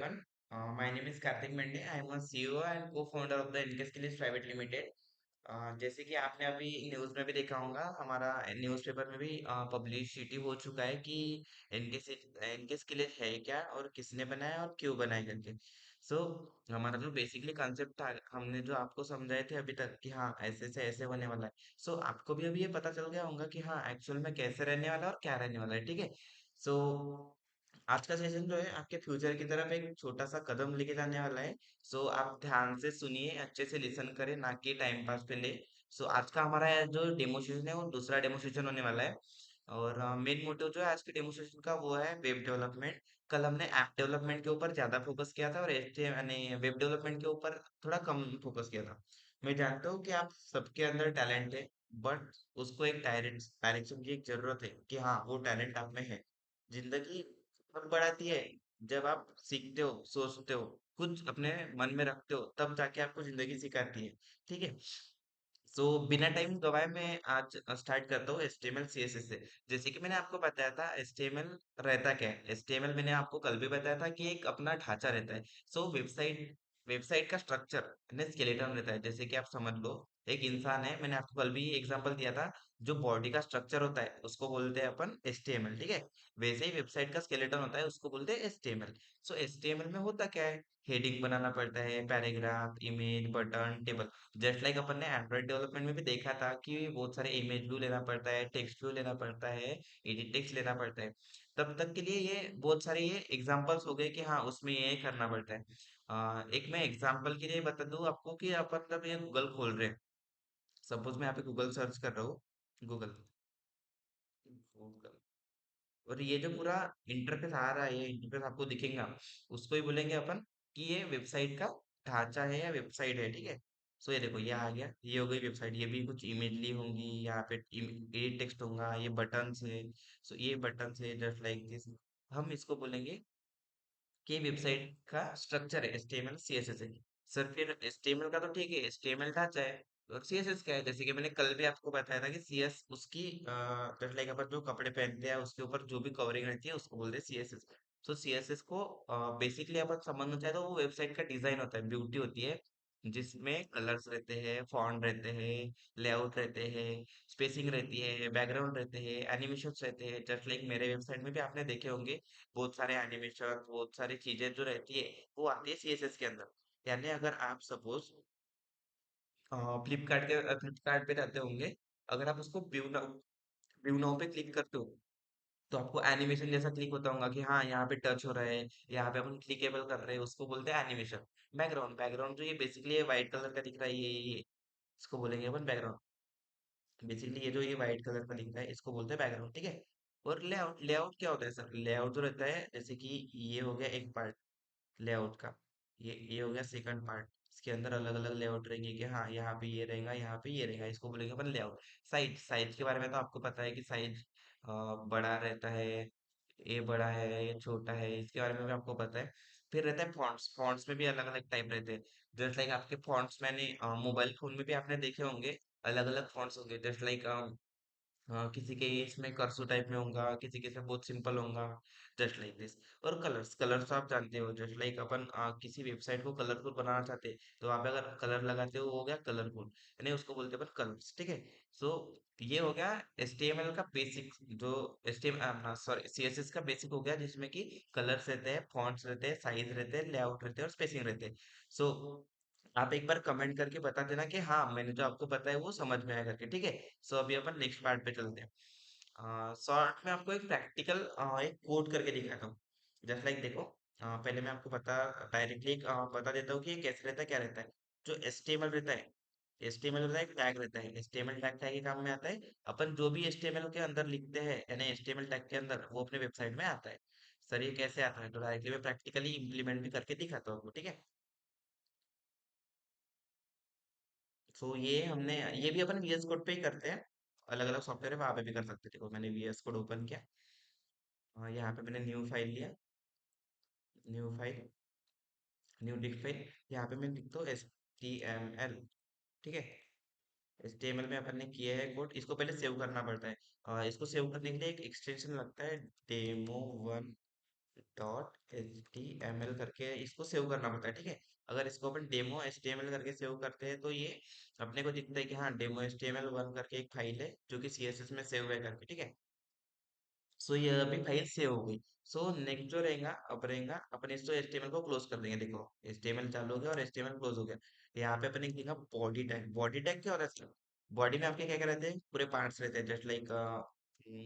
everyone. My name is Karthik Mende. I am a CEO and co-founder of the NK Skills Private Limited. जैसे कि आपने अभी news में भी देखा होगा, हमारा न्यूज़पेपर में भी पब्लिसिटी हो चुका है कि एनके से एनके स्किलेज है क्या और किसने बनाया और क्यों बनाया करके। सो हमारा जो बेसिकली कंसेप्ट था, हमने जो आपको समझाए थे अभी तक कि हाँ ऐसे से ऐसे होने वाला है। सो आपको भी अभी ये पता चल गया होगा कि हाँ एक्चुअल में कैसे रहने वाला है और क्या रहने वाला है, ठीक है। सो आज का सेशन जो है आपके फ्यूचर की तरफ एक छोटा सा कदम लेके जाने वाला है। सो आप ध्यान से सुनिए, अच्छे से लिसन करें, ना कि टाइम पास पे ले। सो आज का हमारा जो डेमोस्ट्रेशन है वो दूसरा डेमोस्ट्रेशन होने वाला है। और मेन मोटिव जो है आज के डेमोस्ट्रेशन का वो है वेब डेवलपमेंट। कल हमने ऐप डेवलपमेंट के ऊपर ज्यादा फोकस किया था और एच यानी वेब डेवलपमेंट के ऊपर थोड़ा कम फोकस किया था। मैं जानता हूँ कि आप सबके अंदर टैलेंट है, बट उसको एक डायरेक्शन की एक जरूरत है कि हाँ वो टैलेंट आप में है। जिंदगी तब बढ़ाती है जब आप सीखते हो, सोचते हो, कुछ अपने मन में रखते हो, तब जाके आपको जिंदगी सिखाती है, ठीक है। सो बिना टाइम गवाए मैं आज स्टार्ट करता हूँ HTML CSS से। जैसे कि मैंने आपको बताया था HTML रहता क्या है। HTML मैंने आपको कल भी बताया था कि एक अपना ढांचा रहता है। सो वेबसाइट वेबसाइट का स्ट्रक्चर यानी स्केलेटन रहता है। जैसे कि आप समझ लो, एक इंसान है, मैंने आपको कल भी एग्जांपल दिया था। जो बॉडी का स्ट्रक्चर होता है उसको बोलते हैं अपन HTML, ठीक है। वैसे ही वेबसाइट का स्केलेटन होता है, उसको बोलते हैं HTML। सो HTML में होता क्या है, हेडिंग बनाना पड़ता है, paragraph, image, button, table. Just like अपन ने एंड्रॉइड डेवलपमेंट में भी देखा था कि बहुत सारे इमेज व्यू लेना पड़ता है, टेक्स्ट व्यू लेना पड़ता है, एडिट टेक्स्ट लेना पड़ता है। तब तक के लिए ये बहुत सारे ये एग्जांपल्स हो गए कि हाँ उसमें ये करना पड़ता है। एक मैं एग्जांपल के लिए बता दूं आपको कि अपन जब ये गूगल खोल रहे हैं, सपोज मैं यहाँ पे गूगल सर्च कर रहा हूँ। गूगल गूगल और ये जो पूरा इंटरफेस आ रहा है, ये इंटरफेस आपको दिखेगा, उसको ही बोलेंगे अपन कि ये वेबसाइट का ढांचा है या वेबसाइट है, ठीक है। सो ये देखो, ये आ गया, ये हो गई वेबसाइट। ये भी कुछ इमेज ली होंगी, यहाँ पे ये टेक्स्ट होगा, ये बटन है। सो ये बटन है जस्ट लाइक दिस। हम इसको बोलेंगे कि वेबसाइट का स्ट्रक्चर है HTML CSS है। सर फिर HTML का तो ठीक है, HTML ढांचा है, और CSS क्या है? जैसे कि मैंने कल भी आपको बताया था कि CS उसकी जस्ट लाइक अपन जो कपड़े पहनते हैं उसके ऊपर जो भी कवरिंग रहती है उसको बोलते हैं CSS। सो CSS को बेसिकली अपन समझना चाहे तो वो वेबसाइट का डिजाइन होता है, ब्यूटी होती है, जिसमें कलर्स रहते हैं, फॉन्ट रहते हैं, लेआउट रहते हैं, स्पेसिंग रहती है, बैकग्राउंड रहते हैं, एनिमेशंस रहते हैं। जस्ट लाइक मेरे वेबसाइट में भी आपने देखे होंगे, बहुत सारे एनिमेशन, बहुत सारी चीजें जो रहती है वो आती है CSS के अंदर। यानी अगर आप सपोज फ्लिपकार्ट पे रहते होंगे, अगर आप उसको व्यू नाउ पे क्लिक करते हो, तो आपको एनिमेशन जैसा क्लिक होता होगा कि हाँ यहाँ पे टच हो रहा है, यहाँ पे अपन क्लिकेबल कर रहे हैं, उसको बोलते हैं एनिमेशन। बैकग्राउंड जो ये बेसिकली व्हाइट कलर का दिख रहा है, ये इसको बोलेंगे अपन बैकग्राउंड। बेसिकली ये जो ये व्हाइट कलर का दिख रहा है इसको बोलते हैं बैकग्राउंड, ठीक है। और लेआउट लेआउट क्या होता है सर? लेआउट जो रहता है, जैसे कि ये हो गया एक पार्ट लेआउट का, ये हो गया सेकंड पार्ट। इसके अंदर अलग अलग लेआउट रहेंगे कि हाँ यहाँ पे ये रहेगा, यहाँ पे ये रहेगा, इसको बोलेंगे अपन लेआउट। साइज साइज के बारे में तो आपको पता है कि साइज बड़ा रहता है, ये बड़ा है, ये छोटा है, इसके बारे में भी आपको पता है। फिर रहता है फॉन्ट्स। फॉन्ट्स में भी अलग अलग टाइप रहते हैं। जस्ट लाइक आपके फॉन्ट्स मैंने मोबाइल फोन में भी आपने देखे होंगे, अलग अलग फॉन्ट्स होंगे। जस्ट लाइक हाँ, किसी के इसमें कर्सो टाइप में होगा, किसी के इसमें बहुत सिंपल होगा, जस्ट लाइक दिस। और कलर्स कलर्स आप जानते हो, जस्ट लाइक अपन किसी वेबसाइट को कलरफुल बनाना चाहते हैं, तो आप अगर कलर लगाते हो वो हो गया कलरफुल, यानी उसको बोलते हैं अपन कलर्स, ठीक है। सो ये हो गया HTML का बेसिक, जो HTML अपना सॉरी CSS का बेसिक हो गया, जिसमें कि कलर्स रहते हैं, फॉन्ट्स रहते हैं, साइज रहते हैं, लेआउट रहते हैं और स्पेसिंग रहते हैं। सो आप एक बार कमेंट करके बता देना कि हाँ मैंने जो आपको बताया वो समझ में आया करके, ठीक है। सो अभी अपन नेक्स्ट पार्ट पे चलते हैं। शॉर्ट में आपको एक प्रैक्टिकल एक कोड करके दिखाता हूँ। जस्ट लाइक देखो, पहले मैं आपको डायरेक्टली बता देता हूँ कि ये कैसे रहता है, क्या रहता है। जो HTML रहता है, HTML रहता है, एक टैग रहता है। HTML टैग क्या के काम में आता है? अपन जो भी HTML के अंदर लिखते हैं यानी HTML टैग के अंदर, वो अपने वेबसाइट में आता है। सर ये कैसे आता है? तो डायरेक्टली मैं प्रैक्टिकली इम्प्लीमेंट भी करके दिखाता हूँ आपको, ठीक है। सो ये भी अपन VS कोड पे ही करते हैं। अलग अलग सॉफ्टवेयर है, वहां पे भी कर सकते थे। देखो मैंने VS कोड ओपन किया, यहाँ पे मैंने न्यू फाइल लिया, न्यू फाइल, न्यू डिफ फाइल। यहाँ पे मैं लिखता हूँ HTML, ठीक है। HTML में अपन ने किया है कोड, इसको पहले सेव करना पड़ता है। इसको सेव करने के लिए एक एक्सटेंशन लगता है, डेमो वन .html करके इसको सेव करना पड़ता है, ठीक है। अगर इसको अपन डेमो html करके सेव करते हैं तो ये अपने को दिखता है कि हाँ डेमो html1 करके एक फाइल है जो कि CSS में सेव है करके, ठीक है। सो ये अभी फाइल सेव हो गई। सो नेक्स्ट जो रहेगा अब रहेगा अपन इसको HTML को क्लोज कर देंगे। देखो HTML चालू हो गया और HTML क्लोज हो गया। यहाँ पे अपन एक देखेंगे बॉडी टैग। बॉडी टैग क्या होता है? बॉडी में आपके क्या क्या रहते हैं? पूरे पार्ट्स रहते हैं, जस्ट लाइक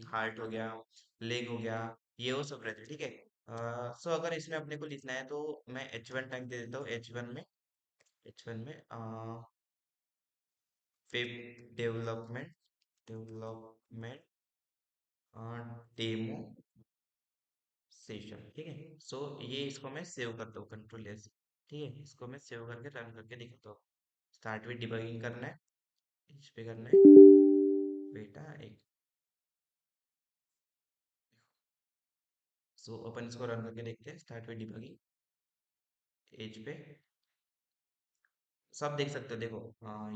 हार्ट हो गया, लेग हो गया, ये वो सब रहते हैं, ठीक है। सो अगर इसमें अपने को लिखना है तो मैं H1 टैग दे देता हूँ। H1 में web development development demo session, ठीक है। सो ये इसको मैं सेव करता हूँ कंट्रोल S, ठीक है। इसको मैं सेव करके रन करके दिखाता हूँ। स्टार्ट विद डिबगिंग करना है, इस पे करना है बेटा एक। सो अपन इसको रन करके देखते हैं। स्टार्ट विद डिबगिंग एज पे सब देख सकते हो। देखो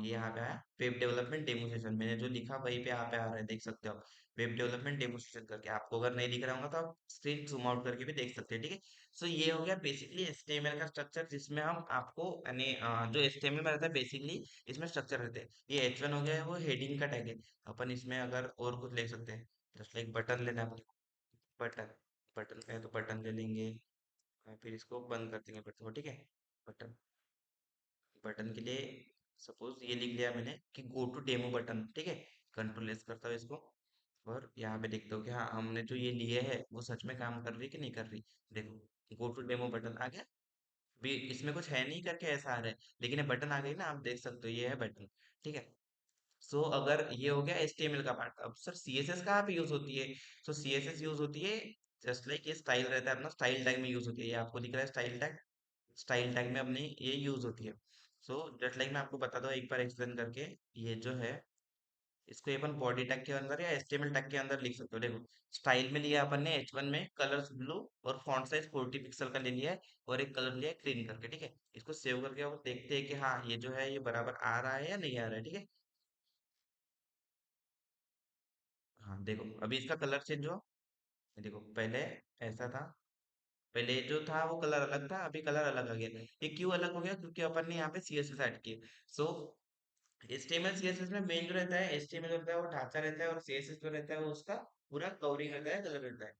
ये यहाँ पे आया वेब डेवलपमेंट डेमोस्ट्रेशन, मैंने जो लिखा वहीं पे यहाँ पे आ रहा है, देख सकते हो आप। वेब डेवलपमेंट डेमोस्ट्रेशन करके आपको अगर नहीं दिख रहा होगा तो आप स्क्रीन जूम आउट करके भी देख सकते हैं, ठीक है। सो ये हो गया बेसिकली HTML का स्ट्रक्चर, जिसमें हम आपको यानी जो HTML में रहता है बेसिकली इसमें स्ट्रक्चर रहते हैं। ये H1 हो गया है, वो हेडिंग का टैग है। अपन इसमें अगर और कुछ ले सकते हैं, जस्ट लाइक बटन लेना है अपने को। बटन बटन का है तो बटन ले लेंगे। फिर इसको बंद कर देंगे बटन को, ठीक है। बटन बटन के लिए सपोज ये लिख लिया मैंने कि गो टू डेमो बटन, ठीक है। कंट्रोल S करता हूँ इसको और यहाँ पे देखता हूँ कि हाँ हमने जो ये लिए है वो सच में काम कर रही कि नहीं कर रही। देखो गो टू डेमो बटन आ गया। भी इसमें कुछ है नहीं करके ऐसा आ रहा है, लेकिन ये बटन आ गई ना, आप देख सकते हो ये है बटन, ठीक है। सो अगर ये हो गया HTML का पार्ट। अब सर CSS कहाँ पे यूज होती है? सो CSS यूज होती है जस्ट लाइक ये स्टाइल रहता है अपना, स्टाइल टैग में यूज होती है। ये आपको दिख रहा है स्टाइल टैग, स्टाइल टैग में अपने ये यूज होती है। सो जस्ट लाइक मैं आपको बता दूं एक बार एक्सप्लेन करके। ये जो है इसको अपन बॉडी टैग के अंदर या HTML टैग के अंदर लिख सकते हो। देखो स्टाइल में लिया अपन ने H1 में कलर्स ब्लू और फॉन्ट साइज 40 पिक्सल का ले लिया है, और एक कलर लिया है ग्रीन करके, ठीक है। इसको सेव करके और देखते हैं कि हाँ ये जो है ये बराबर आ रहा है या नहीं आ रहा है, ठीक है। हाँ देखो अभी इसका कलर चेंज हुआ। देखो पहले ऐसा था, पहले जो था वो कलर अलग था, अभी कलर अलग आ गया। ये क्यों अलग हो गया? क्योंकि अपन ने यहाँ पे CSS ऐड किए। सो HTML CSS में मेन जो रहता है, HTML होता है वो ढांचा रहता है, और CSS जो रहता है वो उसका पूरा कवरिंग रहता है, कलर रहता है।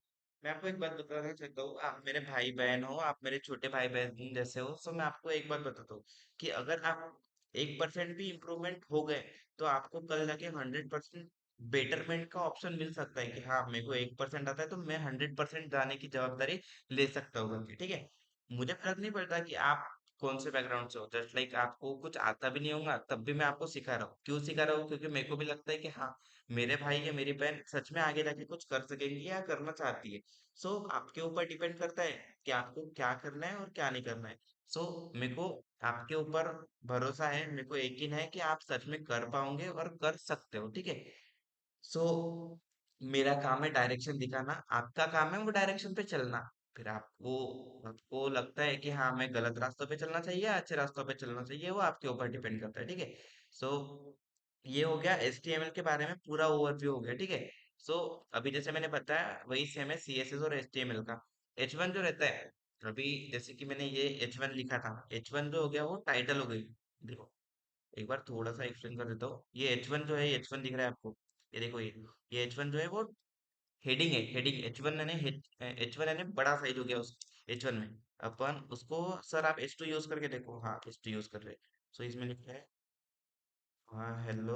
मैं आपको एक बात बताना चाहता हूँ, आप मेरे भाई बहन हो, आप मेरे छोटे भाई बहन जैसे हो। सो मैं आपको एक बात बताता हूँ कि अगर आप 1% भी इम्प्रूवमेंट हो गए तो आपको कल जाके 100% बेटरमेंट का ऑप्शन मिल सकता है कि हाँ मेरे को 1% आता है तो मैं 100% जाने की जवाबदारी ले सकता हूँ करके, ठीक है। मुझे फर्क नहीं पड़ता कि आप कौन से बैकग्राउंड से हो। जस्ट लाइक आपको कुछ आता भी नहीं होगा तब भी मैं आपको सिखा रहा हूँ। क्यों सिखा रहा हूँ? क्योंकि मेरे को भी लगता है कि हाँ मेरे भाई या मेरी बहन सच में आगे जाके कुछ कर सकेंगी या करना चाहती है। सो आपके ऊपर डिपेंड करता है कि आपको क्या करना है और क्या नहीं करना है। सो मेरे को आपके ऊपर भरोसा है, मेरे को यकीन है कि आप सच में कर पाओगे और कर सकते हो, ठीक है। सो मेरा काम है डायरेक्शन दिखाना, आपका काम है वो डायरेक्शन पे चलना। फिर आपको आपको लगता है कि हाँ मैं गलत रास्तों पे चलना चाहिए या अच्छे रास्तों पे चलना चाहिए, वो आपके ऊपर डिपेंड करता है, ठीक है। सो ये हो गया HTML के बारे में पूरा ओवरव्यू हो गया, ठीक है। सो अभी जैसे मैंने बताया वही सेम है CSS और HTML का। H1 जो रहता है, अभी जैसे कि मैंने ये H1 लिखा था, H1 जो हो गया वो टाइटल हो गई। देखो एक बार थोड़ा सा एक्सप्लेन कर देता हूँ। ये H1 जो है, H1 दिख रहा है आपको? ये देखो ये H1 जो है वो हेडिंग है। हेडिंग H1 यानी H1 यानी बड़ा साइज हो गया उस H1 में। अपन उसको सर आप H2 यूज करके देखो। हाँ H2 यूज कर रहे हैं। सो इसमें लिखा है हाँ हेलो,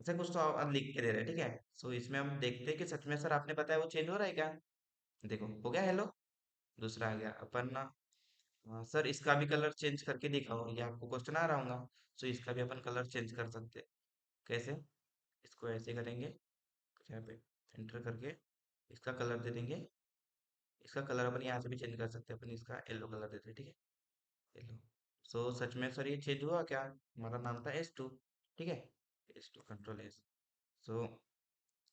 ऐसा कुछ तो अब लिख के दे रहे हैं, ठीक है। सो इसमें हम देखते हैं कि सच में सर आपने बताया वो चेंज हो रहा है क्या। देखो हो गया हेलो, दूसरा आ गया अपन ना। हाँ, सर इसका भी कलर चेंज करके दिखाओ, ये आपको क्वेश्चन आ रहा होगा। सो इसका भी अपन कलर चेंज कर सकते हैं। कैसे? इसको ऐसे करेंगे, यहाँ पे एंटर करके इसका कलर दे देंगे। इसका कलर अपन यहाँ से भी चेंज कर सकते हैं, अपन इसका येलो कलर देते हैं, ठीक है। येलो। सो सच में सर ये चेंज हुआ क्या? हमारा नाम था S2, ठीक है। S2 control S। सो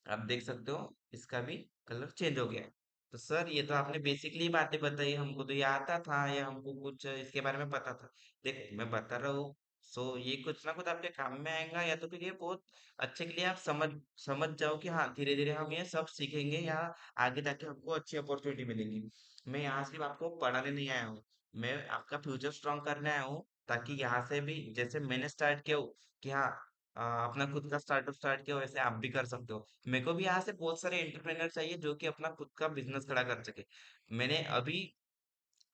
आप देख सकते हो इसका भी कलर चेंज हो गया है। तो सर ये तो आपने बेसिकली बातें बताई, हमको तो ये आता था या हमको कुछ इसके बारे में पता था। देखो मैं बता रहा हूँ, सो ये कुछ ना कुछ आपके काम में आएगा, या तो फिर ये बहुत अच्छे के लिए आप समझ समझ जाओ कि हाँ धीरे धीरे हम ये सब सीखेंगे, या आगे जाके हमको अच्छी अपॉर्चुनिटी मिलेंगी। मैं यहाँ सिर्फ आपको पढ़ाने नहीं आया हूँ, मैं आपका फ्यूचर स्ट्रांग करने आया हूँ, ताकि यहाँ से भी जैसे मैंने स्टार्ट किया हो कि हाँ अपना खुद का स्टार्टअप स्टार्ट किया हो, वैसे आप भी कर सकते हो। मेरे को भी यहाँ से बहुत सारे एंटरप्रेनर चाहिए जो कि अपना खुद का बिजनेस खड़ा कर सके। मैंने अभी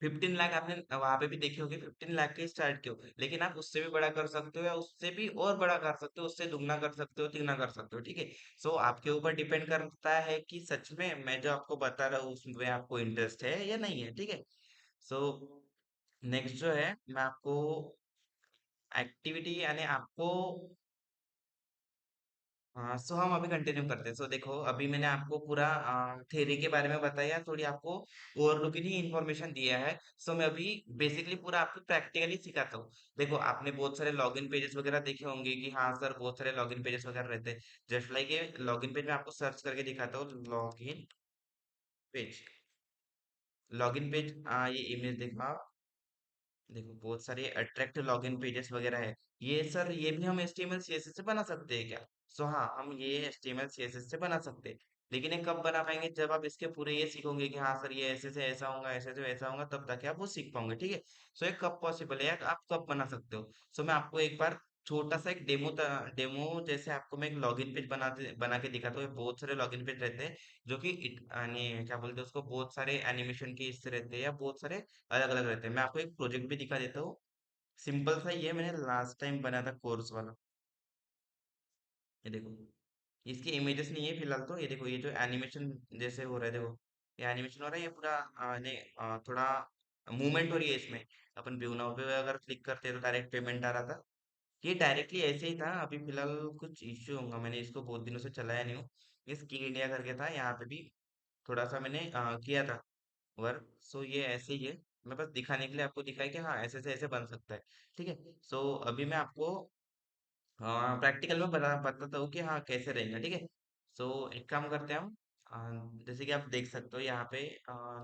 15 लाख, आपने वहां पे भी देखी होगी, 15 लाख के स्टार्ट किया हो, लेकिन आप उससे भी बड़ा कर सकते हो, या उससे भी और बड़ा कर सकते हो, उससे दुगना कर सकते हो, तिगुना कर सकते हो, ठीक है। सो आपके ऊपर डिपेंड करता है कि सच में मैं जो आपको बता रहा हूँ उसमें आपको इंटरेस्ट है या नहीं है, ठीक है। सो नेक्स्ट जो है मैं आपको एक्टिविटी यानी आपको, हाँ, सो हम अभी कंटिन्यू करते हैं। सो देखो, अभी मैंने आपको पूरा थ्योरी के बारे में बताया, थोड़ी आपको ओवरलुकिंग ही इंफॉर्मेशन दिया है। सो मैं अभी बेसिकली पूरा आपको प्रैक्टिकली सिखाता हूँ। देखो, आपने बहुत सारे लॉगिन पेजेस वगैरह देखे होंगे कि हाँ सर बहुत सारे लॉगिन पेजेस वगैरह रहते हैं। जस्ट लाइक ये लॉगिन पेज में आपको सर्च करके दिखाता हूँ, लॉगिन पेज। लॉगिन पेज, ये इमेज देखो आप, देखो बहुत सारे अट्रैक्टिव लॉगिन पेजेस वगैरह है। ये सर ये भी हम HTML CSS से बना सकते हैं क्या? सो हाँ, हम ये HTML CSS से बना सकते हैं। लेकिन ये कब बना पाएंगे, जब आप इसके पूरे ये सीखोगे कि हाँ सर ये ऐसे से ऐसा होगा, ऐसे से वैसा होगा, तब तक आप वो सीख पाओगे, ठीक है। सो ये कब पॉसिबल है, आप कब बना सकते हो? सो मैं आपको एक बार छोटा सा एक डेमो जैसे आपको मैं एक लॉगिन पेज बना के दिखाता हूँ। ये बहुत सारे लॉगिन पेज रहते हैं जो कि यानी क्या बोलते हैं उसको, बहुत सारे एनिमेशन के इससे रहते हैं, या बहुत सारे अलग अलग रहते हैं। मैं आपको एक प्रोजेक्ट भी दिखा देता हूँ, सिंपल सा ही है, मैंने लास्ट टाइम बनाया था कोर्स वाला। ये देखो, इसकी इमेजेस नहीं है फिलहाल, तो ये देखो ये जो एनिमेशन जैसे हो रहा है, देखो ये एनिमेशन हो रहा है, ये पूरा थोड़ा मूवमेंट हो रही है इसमें। अपन व्यू नाउ पे अगर क्लिक करते हैं तो डायरेक्ट पेमेंट आ रहा था। ये डायरेक्टली ऐसे ही था, अभी फिलहाल कुछ इश्यू होगा, मैंने इसको बहुत दिनों से चलाया नहीं हूँ। ये स्किल इंडिया करके था, यहाँ पे भी थोड़ा सा मैंने किया था वर्क। सो ये ऐसे ही है, मैं बस दिखाने के लिए आपको दिखाया कि हाँ ऐसे से ऐसे बन सकता है, ठीक है। सो अभी मैं आपको प्रैक्टिकल में बताता हूँ कि हाँ कैसे रहेगा, ठीक है। सो एक काम करते हैं हम, जैसे कि आप देख सकते हो यहाँ पे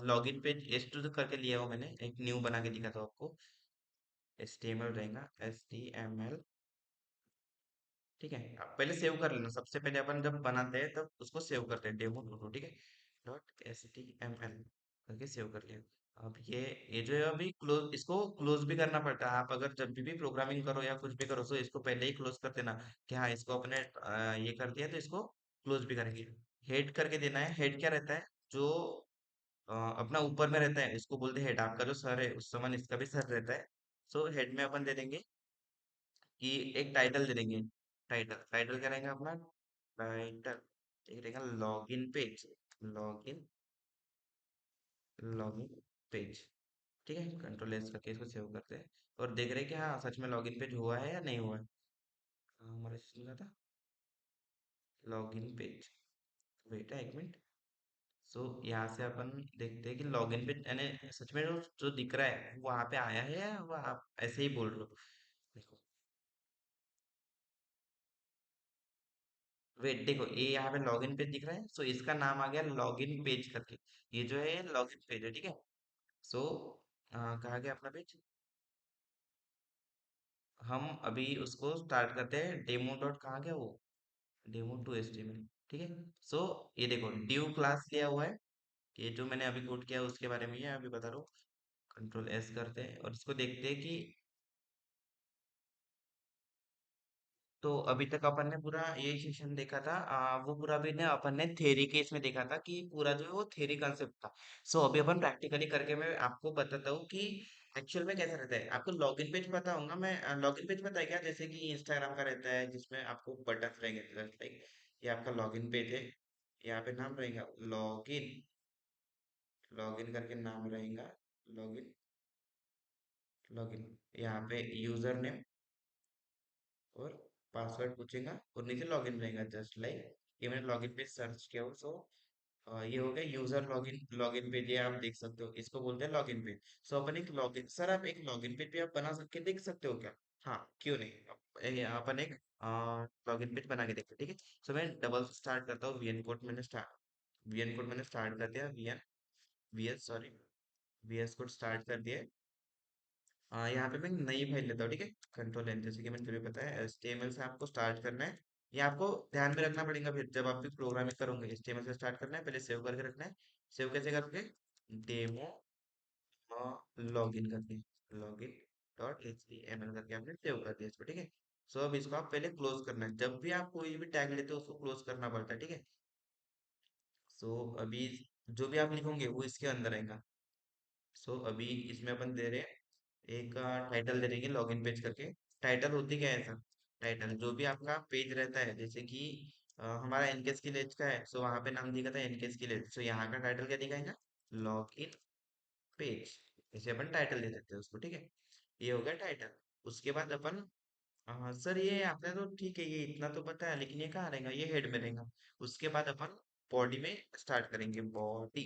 लॉगिन पेज S2 करके लिया हो मैंने, एक न्यू बना के दिखाता हूँ आपको। HTML रहेगा, HTML, ठीक है। आप पहले सेव कर लेना, सबसे पहले अपन जब बनाते हैं तब उसको सेव करते हैं, डेमो डोटो, ठीक है। .html करके सेव कर लिया। अब ये जो है अभी क्लोज, इसको क्लोज भी करना पड़ता है। आप अगर जब भी प्रोग्रामिंग करो या कुछ भी करो तो इसको पहले ही क्लोज कर देना, कि हाँ इसको अपने ये कर दिया तो इसको क्लोज भी करेंगे। हेड करके देना है। हेड क्या रहता है, जो अपना ऊपर में रहता है इसको बोलते हैं हेड। आपका जो सर है उस समान इसका भी सर रहता है। सो हेड में अपन दे देंगे कि एक टाइटल दे देंगे। टाइटल टाइटल क्या रहेगा अपना, टाइटल एक रहेगा login page, login login page, ठीक है। कंट्रोल S करके इसको सेव करते हैं और देख रहे हैं कि हाँ सच में लॉगिन पेज हुआ है या नहीं हुआ है। हमारा सिस्टम क्या था, लॉगिन पेज, वेट है एक मिनट। सो यहाँ से अपन देखते हैं कि लॉगिन पेज यानी सच में जो दिख रहा है वहाँ पे आया है, या वो आप ऐसे ही बोल रहे हो। देखो, वेट देखो, ये यहाँ पे लॉगिन पेज दिख रहा है, सो इसका नाम आ गया लॉगिन पेज करके। ये जो है लॉगिन पेज है, ठीक है। सो कहाँ गया अपना पेज, हम अभी उसको स्टार्ट करते हैं। डेमो डॉट कहाँ गया वो, Demo2 HTML, ठीक है। सो ये देखो ड्यू क्लास लिया हुआ है, ये जो मैंने अभी कोड किया उसके बारे में ही है, अभी बता रहा हूँ। कंट्रोल S करते हैं और इसको देखते हैं कि, तो अभी तक अपन ने पूरा ये सेशन देखा था, वो पूरा भी ने अपन ने थ्योरी के इसमें देखा था कि पूरा जो है वो थ्योरी कंसेप्ट था। सो अभी अपन प्रैक्टिकली करके मैं आपको बताता हूँ कि एक्चुअल में कैसा रहता है। आपको लॉगिन पेज पता होगा, मैं लॉगिन पेज पता है क्या, जैसे कि इंस्टाग्राम का रहता है जिसमें आपको बटन रहेंगे, लाइक ये आपका लॉगिन पेज है, यहाँ पे नाम रहेगा लॉगिन, लॉगिन करके नाम रहेगा लॉगिन, लॉगिन, यहाँ पे यूजर नेम और पासवर्ड पूछेगा और नीचे लॉगिन रहेगा, जस्ट लाइक ये मैंने लॉगिन पेज सर्च किया हो। सो ये हो गया यूजर लॉगिन, लॉगिन पेज, ये आप देख सकते हो, इसको बोलते हैं लॉगिन पेज। सो अपन एक लॉगिन, सर आप एक लॉगिन पेज भी आप बना सकते देख सकते हो क्या? हाँ क्यों नहीं, अपन एक लॉगिन पेज बना के देखते हैं, ठीक है। सो मैं डबल स्टार्ट करता हूँ, वीएन कोड मैंने स्टार्ट कर दिया, VN VS sorry, VS code start कर दिया। यहाँ पे मैं नई फाइल लेता हूँ, ठीक है। कंट्रोल एन, जैसे कि मैंने तुम्हें बताया HTML से आपको स्टार्ट करना है। ये आपको ध्यान में रखना पड़ेगा, फिर जब आप भी प्रोग्रामिंग करोगे HTML से स्टार्ट करना है, पहले सेव करके रखना है। सेव कैसे करोगे? डेमो लॉगिन करके, लॉगिन .html करके आपने सेव कर दिया इसको, ठीक है। सो अब इसको आप पहले क्लोज करना है, जब भी आप कोई भी टैग लेते हो उसको क्लोज करना पड़ता है, ठीक है। सो अभी जो भी आप लिखोगे वो इसके अंदर आएगा। सो अभी इसमें अपन दे रहे हैं एक टाइटल दे देंगे लॉगिन पेज करके। टाइटल होती क्या है सर? टाइटल जो भी आपका पेज रहता है, जैसे कि हमारा एनकेएस की लेज का है, सो वहां पे नाम दिखा था एनकेएस की लेज, सो यहाँ का टाइटल क्या दिखाएगा? Login page. इसे अपन टाइटल दे देते हैं उसको, ठीक है। ये हो गया टाइटल। उसके बाद अपन हाँ सर, ये आपने तो ठीक है, ये इतना तो पता है, लेकिन ये कहाँ रहेगा? ये हेड में रहेगा। उसके बाद अपन बॉडी में स्टार्ट करेंगे। बॉडी,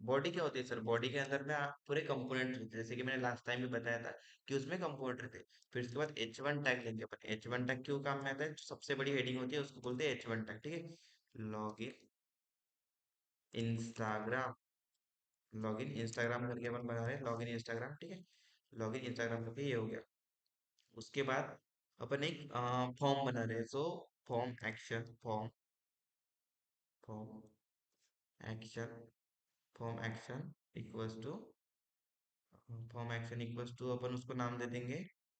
बॉडी क्या होती है सर? बॉडी के अंदर में आप पूरे कंपोनेंट रहते हैं, जैसे कि मैंने लास्ट टाइम भी बताया था कि उसमें कंपोनेंट रहते हैं। फिर उसके बाद H1 टैग लेंगे अपन। H1 टैग क्यों काम में आता है? जो सबसे बड़ी हेडिंग होती है उसको बोलते हैं H1 टैग, ठीक है। लॉगिन इंस्टाग्राम, लॉगिन इंस्टाग्राम करके अपन बना रहे हैं लॉगिन इंस्टाग्राम, ठीक है। लॉगिन इंस्टाग्राम करके ये हो गया। उसके बाद अपन एक फॉर्म बना रहे हैं, so form action, form action form action equals to, form action equals to अपन उसको नाम दे देंगे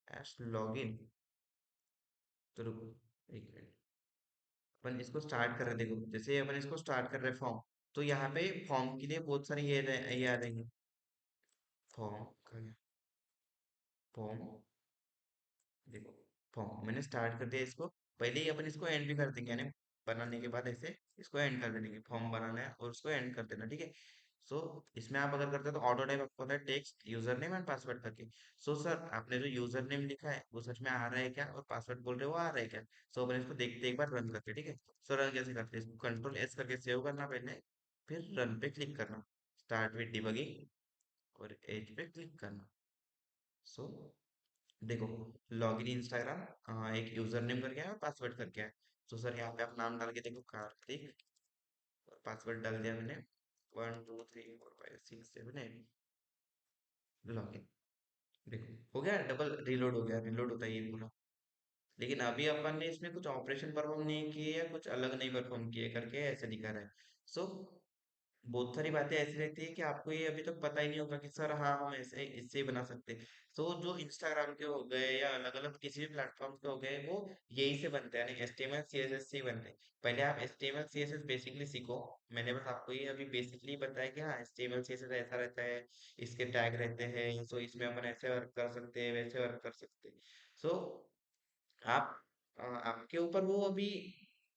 एस लॉगिन। तो रुको एक मिनट, अपन इसको स्टार्ट कर रहे हैं, देखो जैसे अपन इसको स्टार्ट कर रहे हैं फॉर्म, तो यहाँ पे फॉर्म के लिए बहुत सारे ये आ जाएंगे। फॉर्म, फॉर्म, देखो फॉर्म मैंने स्टार्ट कर दिया इसको। पहले ही अपन इसको एंड भी कर देंगे, यानी बनाने के बाद ऐसे इसको एंड कर देंगे। फॉर्म बनाना है और उसको एंड कर देना, ठीक है। सो इसमें आप अगर करते हो तो ऑटो टाइप आपको होता है text user name and password करके। सो सर आपने जो यूजर नेम लिखा है वो सच में आ रहा है क्या, और पासवर्ड बोल रहे हो वो आ रहा है क्या? सो अपन इसको देखते एक बार रन करके, ठीक है। सो रन कैसे करते हैं? इसको कंट्रोल S करके सेव करना पहले, फिर रन पे क्लिक करना, स्टार्ट विद डिबगिंग, और एज पे क्लिक करना। सो देखो, लॉगिन इंस्टाग्राम एक यूजर नेम करके है और पासवर्ड करके है। तो सर यहाँ पे आप नाम डाल के देखो, कार्तिक, और पासवर्ड डाल दिया मैंने 1 2 3 4 5 6 7 8, लॉगिन। देखो हो गया, डबल रिलोड हो गया, रिलोड होता है ये पूरा। लेकिन अभी अपन ने इसमें कुछ ऑपरेशन परफॉर्म नहीं किए या कुछ अलग नहीं परफॉर्म किए करके ऐसे दिखा रहा है। सो बहुत सारी बातें ऐसी रहती है कि आपको ये अभी तक पता ही नहीं होगा कि सर हाँ हम ऐसे इससे ही बना सकते हैं। तो जो इंस्टाग्राम के हो गए या अलग अलग किसी भी प्लेटफॉर्म के हो गए, वो यही से बनते हैं, यानी HTML CSS से ही बनते हैं। पहले आप HTML CSS बेसिकली सीखो। मैंने बस आपको ये अभी बेसिकली बताया कि हाँ HTML CSS ऐसा रहता है, इसके टैग रहते हैं, सो इसमें अपन ऐसे वर्क कर सकते हैं, वैसे वर्क कर सकते हैं। सो आप आपके ऊपर वो अभी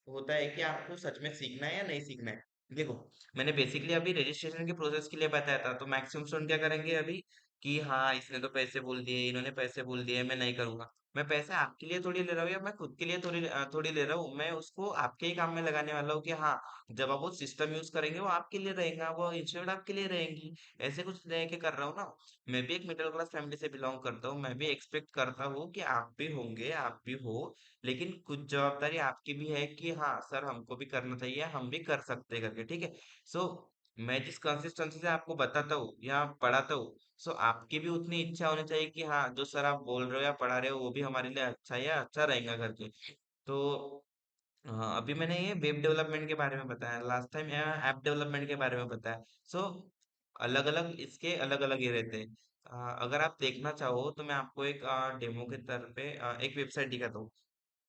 होता है कि आपको सच में सीखना है या नहीं सीखना है। देखो, मैंने बेसिकली अभी रजिस्ट्रेशन के प्रोसेस के लिए बताया था, तो मैक्सिमम स्टूडेंट क्या करेंगे अभी कि हाँ इसने तो पैसे बोल दिए, इन्होंने पैसे बोल दिए, मैं नहीं करूंगा। मैं पैसे आपके लिए थोड़ी ले रहा हूँ, या मैं खुद के लिए थोड़ी ले रहा हूँ, मैं उसको आपके ही काम में लगाने वाला हूँ कि हाँ जब आप वो सिस्टम यूज करेंगे वो आपके लिए रहेगा, वो इंस्ट्रूमेंट आपके लिए रहेंगी। ऐसे कुछ लेके कर रहा हूँ ना। मैं भी एक मिडिल क्लास फैमिली से बिलोंग करता हूँ, मैं भी एक्सपेक्ट करता हूँ कि आप भी होंगे, आप भी हो, लेकिन कुछ जवाबदारी आपकी भी है कि हाँ सर हमको भी करना चाहिए, हम भी कर सकते हैं करके, ठीक है। सो मैं जिस कंसिस्टेंसी से आपको बताता हूँ या पढ़ाता हूँ, सो आपकी भी उतनी इच्छा होनी चाहिए कि हाँ जो सर आप बोल रहे हो या पढ़ा रहे हो वो भी हमारे लिए अच्छा है या अच्छा रहेगा करके। तो हाँ, अभी मैंने ये वेब डेवलपमेंट के बारे में बताया, लास्ट टाइम ऐप डेवलपमेंट के बारे में बताया। सो अलग अलग इसके अलग अलग ये रहते हैं। अगर आप देखना चाहो तो मैं आपको एक डेमो के तौर पे एक वेबसाइट दिखाता हूँ।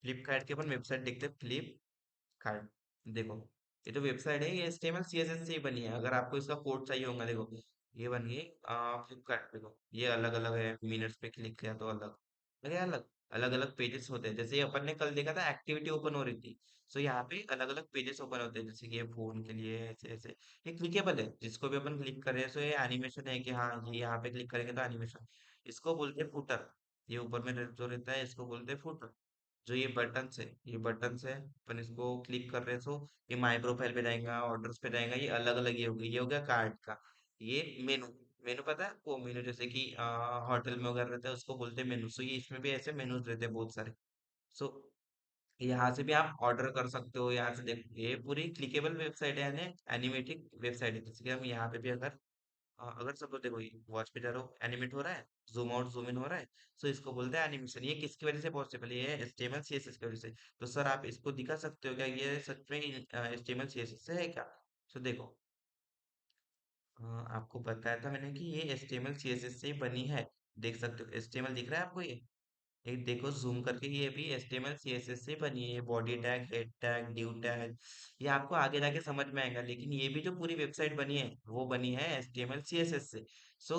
फ्लिपकार्ट की अपन वेबसाइट देखते हैं, फ्लिपकार्ट। देखो, ये जो वेबसाइट है ये HTML CSS से ही बनी है। अगर आपको इसका कोड चाहिए होगा, देखो ये बन गई फ्लिपकार्ट। देखो ये अलग अलग है, मिनट्स पे क्लिक किया तो अलग लगे, अलग अलग अलग पेजेस होते हैं। जैसे ये अपन ने कल देखा था एक्टिविटी ओपन हो रही थी, सो यहाँ पे अलग अलग पेजेस ओपन होते हैं, जैसे कि ये फोन के लिए ऐसे ऐसे। ये क्लिकेबल है, जिसको भी अपन क्लिक करें, सो ये एनिमेशन है कि हाँ ये यहाँ पे क्लिक करेंगे तो एनिमेशन। इसको बोलते हैं फुटर। ये ऊपर में जो रहता है इसको बोलते हैं फुटर। जो ये बटन है, अपन इसको क्लिक कर रहे हैं, सो ये माई प्रोफाइल पे जाएगा, ऑर्डर्स पे जाएगा, ये अलग अलग ये हो गया कार्ड का। ये मेनू, मेनू पता है आपको? मेनू जैसे कि होटल में वगैरह रहता है उसको बोलते हैं मेनू। सो ये इसमें भी ऐसे मेनूज रहते हैं बहुत सारे। सो यहाँ से भी आप ऑर्डर कर सकते हो। यहाँ से देख, ये पूरी क्लिकेबल वेबसाइट है, यानी एनिमेटिक वेबसाइट है। जैसे कि हम यहाँ पे भी अगर अगर सपोज देखो वॉच पे जा रहे हो, एनिमेट हो रहा है, जूम आउट जूम इन हो रहा है, सो इसको बोलते हैं एनिमेशन। ये किसकी वजह से पॉसिबल है? ये HTML CSS की वजह से। तो सर आप इसको दिखा सकते हो क्या ये सच में HTML CSS से है क्या? सो देखो, आपको बताया था मैंने कि ये HTML CSS से ही बनी है। देख सकते हो HTML दिख रहा है आपको ये? एक देखो जूम करके, ये भी HTML CSS से बनी है। ये body tag, head tag, due tag, ये आपको आगे जाके समझ में आएगा, लेकिन ये भी जो पूरी वेबसाइट बनी है वो बनी है HTML CSS से। सो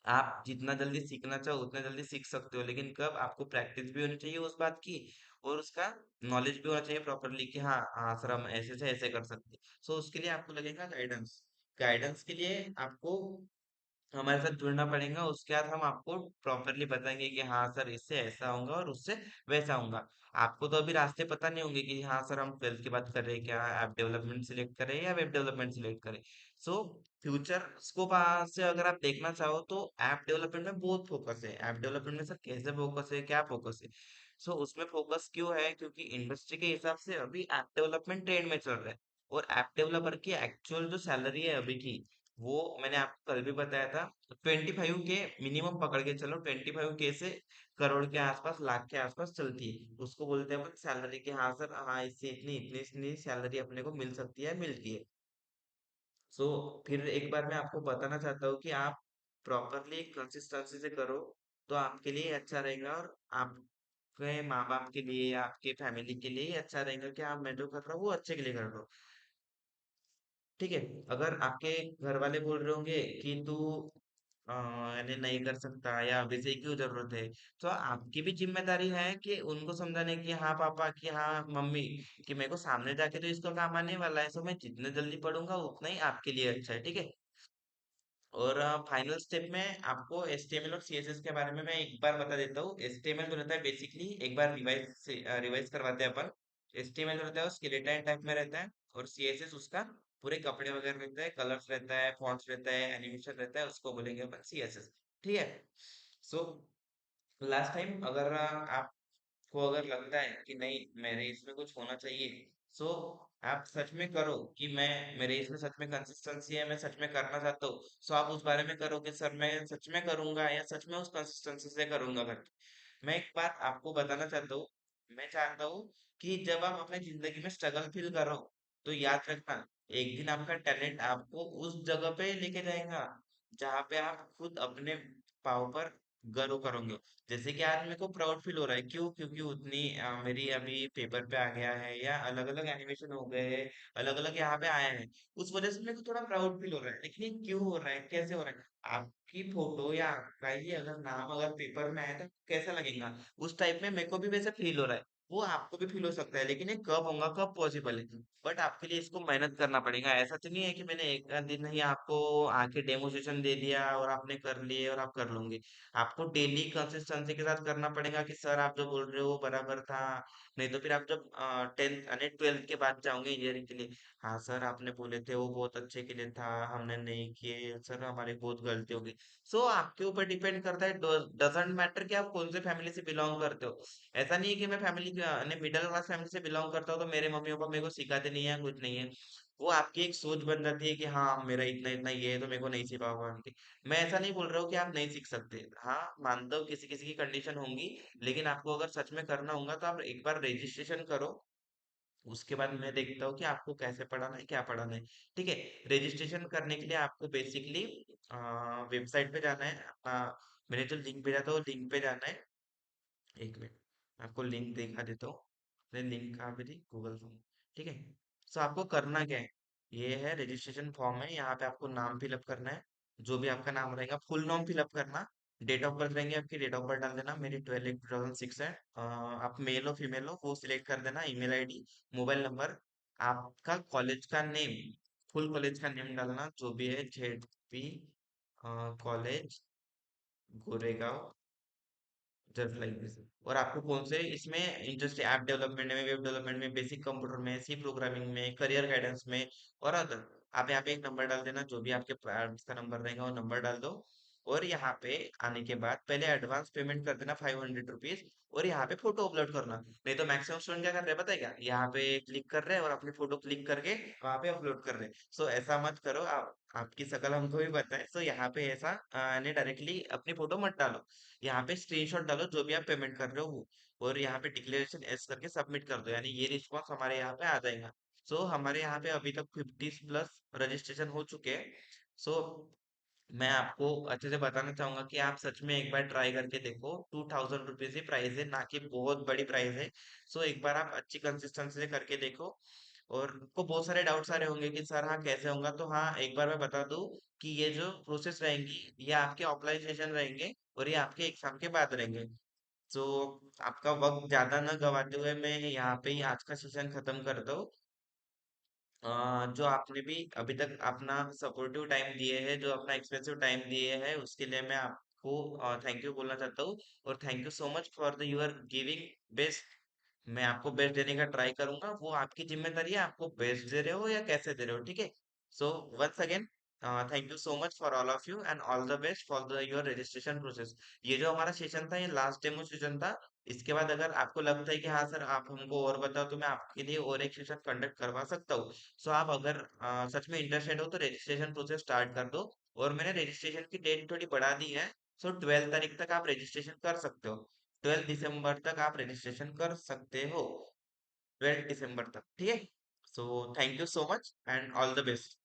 आप जितना जल्दी सीखना चाहो उतना जल्दी सीख सकते हो, लेकिन कब? आपको प्रैक्टिस भी होनी चाहिए उस बात की, और उसका नॉलेज भी होना चाहिए प्रॉपरली कि हाँ हाँ सर हम ऐसे से ऐसे कर सकते हैं। सो उसके लिए आपको लगेगा गाइडेंस। गाइडेंस के लिए आपको हमारे साथ जुड़ना पड़ेगा। उसके बाद हम आपको प्रॉपरली बताएंगे कि हाँ सर इससे ऐसा होगा और उससे वैसा होगा। आपको तो अभी रास्ते पता नहीं होंगे कि हाँ सर हम 12th की बात कर रहे हैं, क्या ऐप डेवलपमेंट सिलेक्ट करें या वेब डेवलपमेंट सिलेक्ट करें। सो फ्यूचर स्कोप से अगर आप देखना चाहो तो ऐप डेवलपमेंट में बहुत फोकस है। ऐप डेवलपमेंट में सर कैसे फोकस है, क्या फोकस है? सो उसमें फोकस क्यों है? क्योंकि इंडस्ट्री के हिसाब से अभी ऐप डेवलपमेंट ट्रेंड में चल रहा है। और ऐप डेवलपर की एक्चुअल जो सैलरी है अभी की, वो मैंने आपको कल भी बताया था, 25 के मिनिमम पकड़ के चलो, 25 के से करोड़ के आसपास, लाख के आसपास चलती है। उसको बोलते हैं अपन सैलरी की। हाँ सर, हाँ इससे इतनी इतनी इतनी सैलरी अपने को मिल सकती है, मिलती है। सो फिर एक बार मैं आपको बताना चाहता हूँ कि आप प्रॉपरली कंसिस्टेंसी से करो तो आपके लिए अच्छा रहेगा, और आपके माँ बाप के लिए, आपके फैमिली के लिए अच्छा रहेगा कि आप, मैं जो कर रहा हूँ वो अच्छे के लिए कर रहा हूँ। ठीक है। अगर आपके घर वाले बोल रहे होंगे कि तू यानी नहीं कर सकता या अभी से क्यों जरूरत है, तो आपकी भी जिम्मेदारी है कि उनको समझाने की, हाँ पापा की, हाँ मम्मी, कि मेरे को सामने जाके तो इसको काम आने वाला है, सो मैं जितने जल्दी पढ़ूंगा उतना ही आपके लिए अच्छा है। ठीक है। और फाइनल स्टेप में आपको HTML और CSS के बारे में मैं एक बार बता देता हूँ। HTML जो रहता है बेसिकली एक बार रिवाइज करवाते हैं अपन। HTML जो रहता है वो स्केलेटन टाइप में रहता है, और CSS उसका पूरे कपड़े वगैरह रहता है, कलर्स रहता है, फॉन्ट्स रहता है, एनिमेशन रहता है, उसको बोलेंगे अपन CSS। ठीक है। सो लास्ट टाइम अगर आपको अगर लगता है कि नहीं मेरे इसमें कुछ होना चाहिए, सो आप सच में करो कि मैं, मेरे इसमें सच में कंसिस्टेंसी है, मैं सच में करना चाहता हूँ, सो आप उस बारे में करो कि सर मैं सच में करूंगा या सच में उस कंसिस्टेंसी से करूंगा करके। मैं एक बात आपको बताना चाहता हूँ। मैं चाहता हूँ कि जब आप अपनी जिंदगी में स्ट्रगल फील करो, तो याद रखना, एक दिन आपका टैलेंट आपको उस जगह पे लेके जाएगा जहाँ पे आप खुद अपने पाँव पर गर्व करोगे। जैसे कि आज मेरे को प्राउड फील हो रहा है, क्यों? क्योंकि उतनी मेरी अभी पेपर पे आ गया है, या अलग अलग एनिमेशन हो गए हैं, अलग अलग यहाँ पे आए हैं, उस वजह से मेरे को थोड़ा प्राउड फील हो रहा है। लेकिन ये क्यों हो रहा है, कैसे हो रहा है? आपकी फोटो या आपका ही अगर नाम अगर पेपर में आया तो कैसा लगेगा? उस टाइप में मेरे को भी वैसे फील हो रहा है। वो आपको भी फील हो सकता है, लेकिन ये कब होगा, कब पॉसिबल है? बट आपके लिए इसको मेहनत करना पड़ेगा। ऐसा तो नहीं है कि मैंने एक आध दिन ही आपको आके डेमोस्ट्रेशन दे दिया और आपने कर लिए और आप कर लोगे। आपको डेली कंसिस्टेंसी के साथ करना पड़ेगा कि सर आप जो बोल रहे हो बराबर था। नहीं तो फिर आप जब 10th यानी 12th के बाद जाओगे इंजीनियरिंग के लिए, हाँ सर आपने बोले थे वो बहुत अच्छे के लिए था, हमने नहीं किए सर, हमारी बहुत गलती हो गई। सो आपके ऊपर डिपेंड करता है, डजेंट मैटर कि आप कौन से फैमिली से बिलोंग करते हो। ऐसा नहीं है कि मैं फैमिली ने मिडिल क्लास फैमिली से बिलोंग करता हूँ तो मेरे मम्मी पापा मेरे को सिखाते नहीं है, कुछ नहीं है। वो आपकी एक सोच बन जाती है कि हाँ मेरा इतना इतना ये है तो मेरे को नहीं सिखा पाऊंगा। मैं ऐसा नहीं बोल रहा हूँ कि आप नहीं सीख सकते, हाँ मानता हूँ किसी किसी की कंडीशन होंगी, लेकिन आपको अगर सच में करना होगा तो आप एक बार रजिस्ट्रेशन करो। उसके बाद मैं देखता हूँ कि आपको कैसे पढ़ाना है, क्या पढ़ाना है। ठीक है। रजिस्ट्रेशन करने के लिए आपको बेसिकली वेबसाइट पे जाना है अपना। मैंने जो लिंक भेजा था वो लिंक पे जाना है। एक मिनट आपको लिंक दिखा देता हूँ। अपने लिंक कहाँ पे थी? Google form. ठीक है। सो आपको करना क्या है? ये है रजिस्ट्रेशन फॉर्म है, यहाँ पे आपको नाम फिलअप करना है। जो भी आपका नाम रहेगा फुल नाम फिलअप करना। डेट ऑफ बर्थ रहेंगे आपकी, डेट ऑफ बर्थ डाल देना। मेरी 12/8/2006 है। आप मेल हो फीमेल हो वो सिलेक्ट कर देना। ईमेल आईडी, मोबाइल नंबर, आपका कॉलेज का नेम, फुल कॉलेज का नेम डालना जो भी है, ZP college, Goregaon, just like this. और आपको कौन से इसमें इंटरेस्ट है? ऐप डेवलपमेंट में, वेब डेवलपमेंट में, बेसिक कंप्यूटर में, सी प्रोग्रामिंग में, करियर गाइडेंस में, और अदर। आप यहाँ पे एक नंबर डाल देना, जो भी आपके पेरेंट्स का नंबर रहेगा वो नंबर डाल दो। और यहाँ पे आने के बाद पहले एडवांस पेमेंट कर देना 500 रुपीज, और यहाँ पे फोटो अपलोड करना। नहीं तो मैक्सिमम स्टूडेंट क्या कर रहे हैं पता है क्या, यहाँ पे क्लिक कर रहे हैं और अपनी फोटो क्लिक करके वहां पे अपलोड कर रहे हैं। सो ऐसा मत करो आप, आपकी शकल हमको भी पता है। सो यहाँ पे ऐसा ने डायरेक्टली अपनी फोटो मत डालो, यहाँ पे स्क्रीनशॉट डालो जो भी आप पेमेंट कर रहे हो वो, और यहाँ पे डिक्लेरेशन एस करके सबमिट कर दो, यानी ये रिस्पॉन्स हमारे यहाँ पे आ जाएगा। सो हमारे यहाँ पे अभी तक 50+ रजिस्ट्रेशन हो चुके हैं। सो मैं आपको अच्छे से बताना चाहूंगा कि आप सच में एक बार ट्राई करके देखो। 2000 रुपीज ही प्राइस है, ना कि बहुत बड़ी प्राइस है। सो एक बार आप अच्छी कंसिस्टेंसी से करके देखो। और आपको बहुत सारे डाउट्स आ रहे होंगे कि सर हाँ कैसे होगा, तो हाँ एक बार मैं बता दूं कि ये जो प्रोसेस रहेंगी ये आपके ऑफलाइन सेशन रहेंगे, और ये आपके एग्जाम के बाद रहेंगे। तो आपका वक्त ज्यादा न गवाते हुए मैं यहाँ पे ही आज का सेशन खत्म करता हूँ। जो आपने भी अभी तक अपना सपोर्टिव टाइम दिए है, जो अपना एक्सपेंसिव टाइम दिए है, उसके लिए मैं आपको थैंक यू बोलना चाहता हूँ। और thank you so much for the you're giving best. मैं आपको बेस्ट देने का ट्राई करूंगा, वो आपकी जिम्मेदारी है, आपको बेस्ट दे रहे हो या कैसे दे रहे हो, ठीक है। So once again thank you so much for all of you and all the best for the your registration process. ये जो हमारा सेशन था ये लास्ट डेमो सेशन था। इसके बाद अगर आपको लगता है कि हाँ सर आप हमको और बताओ, तो मैं आपके लिए और एक सेशन कंडक्ट करवा सकता हूँ। सो आप अगर सच में इंटरेस्टेड हो तो रजिस्ट्रेशन प्रोसेस स्टार्ट कर दो। और मैंने रजिस्ट्रेशन की डेट थोड़ी बढ़ा दी है। सो 12 तारीख तक आप रजिस्ट्रेशन कर सकते हो। 12 दिसंबर तक आप रजिस्ट्रेशन कर सकते हो, 12 दिसंबर तक, ठीक है। So thank you so much and all the best.